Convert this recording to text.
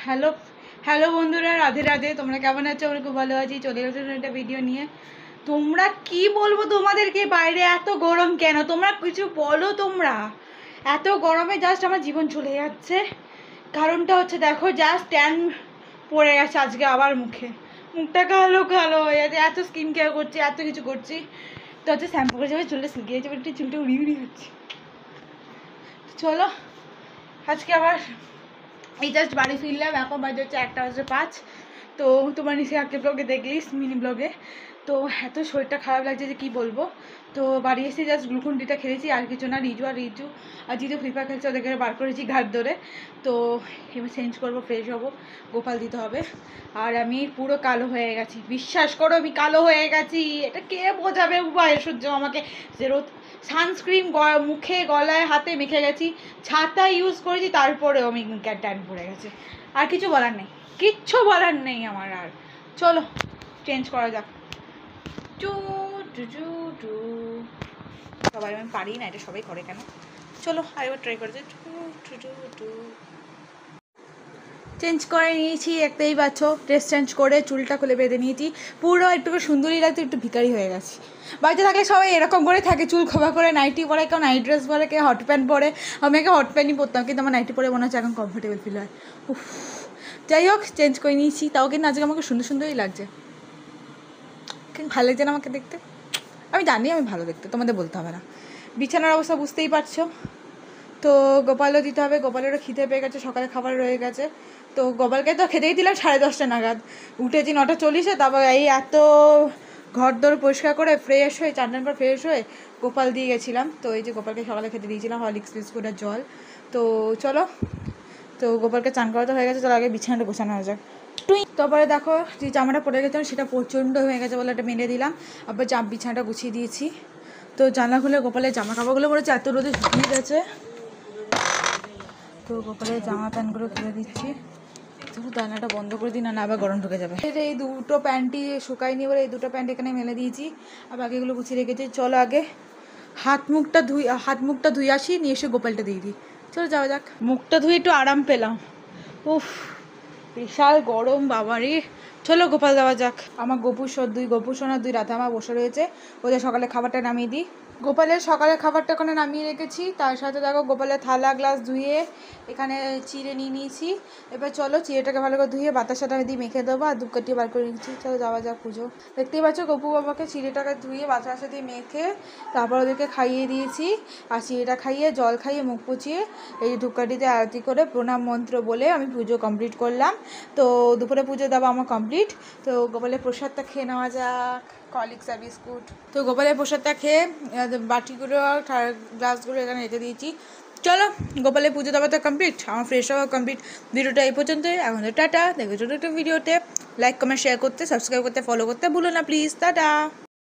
Hello hello বন্ধুরা, রাধে রাধে। তোমরা কেমন আছো? আমরা খুব ভালো আছি। চলে গেছো একটা ভিডিও নিয়ে। তোমরা কি বলবো তোমাদেরকে, বাইরে এত গরম কেন? তোমরা কিছু বলো। তোমরা এত গরমে জাস্ট আমার জীবন চলে যাচ্ছে। কারণটা হচ্ছে দেখো, জাস্ট ট্যান পড়ে গেছে আজকে আবার মুখটা কালো কালো হয়ে যাচ্ছে। এত স্কিন কেয়ার করছি, এত কিছু করছি, তো হচ্ছে শ্যাম্পু করে যাবে, চুলটা সিল্কে যাবে, একটু চুলটা উড়ি উড়ি হচ্ছে। চলো আজকে আবার এই জাস্ট বাড়ি ফিরলাম। এখন বাজে হচ্ছে 1:05। তো তোমার নিচে আগে ব্লগে দেখলিস, মিনি ব্লগে। তো এত শরীরটা খারাপ লাগছে যে কী বলবো। তো বাড়ি এসে জাস্ট গ্লুকন ডিটা খেয়েছি, আর কিছু না। রিজু আর জিজু ফ্রি ফায়ার খেলছে, ওদেরকে বার করেছি ঘাট ধরে। তো এবার চেঞ্জ করবো, ফ্রেশ হবো, গোপাল দিতে হবে। আর আমি পুরো কালো হয়ে গেছি, বিশ্বাস করো আমি কালো হয়ে গেছি। এটা কে বোঝাবে উপায় সূর্য আমাকে? যে রোদ সানস্ক্রিন মুখে গলায় হাতে মেখে গেছি, ছাতা ইউজ করেছি, তারপরেও আমি ট্যান পড়ে গেছে। আর কিছু বলার নেই, কিচ্ছু বলার নেই আমার আর। চলো চেঞ্জ করা যাক। টু টু টু টু সবাই, আমি পারি না এটা, সবাই করে কেন? চলো আরেকবার ট্রাই করে যাই। Two two two two change করে নিয়েছি, একটাই পাচ্ছ। ড্রেস চেঞ্জ করে চুলটা খুলে বেঁধে নিয়েছি, পুরো একটু সুন্দরী লাগছে, একটু ভিখারি হয়ে গেছে। বাড়িতে থাকলে সবাই এরকম করে থাকে, চুল খোপা করে নাইটি পরে, কেউ নাইট ড্রেস পরে, কেউ হট প্যান্ট পরে। আমি আগে হট প্যান্টই পরতাম, কিন্তু আমার নাইটি পরে মনে হচ্ছে এখন কমফোর্টেবল ফিল হয়। উফ, যাই হোক চেঞ্জ করে নিয়েছি। তাও কিন্তু আজকে আমাকে সুন্দর সুন্দরই লাগছে। কিন্তু ভালো লাগছে না আমাকে দেখতে? আমি জানি আমি ভালো দেখতে, তোমাদের বলতে হবে না। বিছানার অবস্থা বুঝতেই পারছো। তো গোপালও দিতে হবে, গোপালেরও খিদে পেয়ে গেছে, সকালে খাবার রয়ে গেছে। তো গোপালকে তো খেতেই দিলাম 10:30 নাগাদ, উঠেছি 9:40-এ। তারপর এই এত ঘর দর পরিষ্কার করে ফ্রেশ হয়ে, চারটার পর ফ্রেশ হয়ে গোপাল দিয়ে গেছিলাম। তো এই যে গোপালকে সকালে খেতে দিয়েছিলাম হরলিক্স বিস্কুট আর জল। তো চলো, তো গোপালকে চান করাতে হয়ে গেছে, তার আগে বিছানাটা গোছানো হয়ে যাক। তারপরে দেখো যে জামাটা পরে গেছিলাম, সেটা প্রচণ্ড হয়ে গেছে বলে এটা মেনে দিলাম। আবার বিছানাটা গুছিয়ে দিয়েছি। তো জানলা খুলে গোপালের জামা কাপড়গুলো পরেছে, এত রোদে শুকিয়ে গেছে। তো গোপালের জামা প্যান্টগুলো খুলে দিচ্ছি। জানলাটা বন্ধ করে দিই, না আবার গরম ঢুকে যাবে। এই দুটো প্যান্টই শুকায়নি বলে এই দুটো প্যান্ট এখানে মেলে দিয়েছি, আর বাকিগুলো গুছিয়ে রেখেছি। চলো আগে হাত মুখটা ধুয়ে আসি, নিয়ে এসে গোপালটা দিয়ে দিই। চলো যাওয়া যাক। মুখটা ধুয়ে একটু আরাম পেলাম। উফ, বিশাল গরম বাবারে। চলো গোপাল দেওয়া যাক। আমার দুই গোপু সোনা, 2 রাতে আমার বসে রয়েছে, ওদের সকালে খাবারটা নামিয়ে দিই। গোপালের সকালের খাবারটা ওখানে নামিয়ে রেখেছি। তার সাথে দেখো গোপালের থালা গ্লাস ধুয়ে এখানে চিড়ে নিয়ে নিয়েছি। এবার চলো চিড়েটাকে ভালো করে ধুয়ে বাতাসাটা দিয়ে মেখে দেবো, আর ধূপকাঠি বার করে নিচ্ছি। চলো যাওয়া যাক পুজো। দেখতেই পাচ্ছ গপু বাবাকে চিড়েটাকে ধুয়ে বাতাসা দিয়ে মেখে তারপর ওদেরকে খাইয়ে দিয়েছি। আর চিড়েটা খাইয়ে, জল খাইয়ে, মুখ পুচিয়ে এই ধূপকাঠিতে আরতি করে প্রণাম মন্ত্র বলে আমি পুজো কমপ্লিট করলাম। তো দুপুরে পুজো দেওয়া আমার কমপ্লিট। তো গোপালের প্রসাদটা খেয়ে নেওয়া যাক, হরলিক্স আর বিস্কুট। তো গোপালের প্রসাদটা খেয়ে বাটিগুলো গ্লাসগুলো এখানে রেখে দিয়েছি। চলো গোপালের পুজো দেওয়া তো কমপ্লিট, আমার ফ্রেশ হওয়া কমপ্লিট। ভিডিওটা এই পর্যন্তই। এখন তো টাটা। দেখো ছোটো একটা ভিডিওতে লাইক কমেন্ট শেয়ার করতে, সাবস্ক্রাইব করতে, ফলো করতে ভুলো না প্লিজ। টাটা।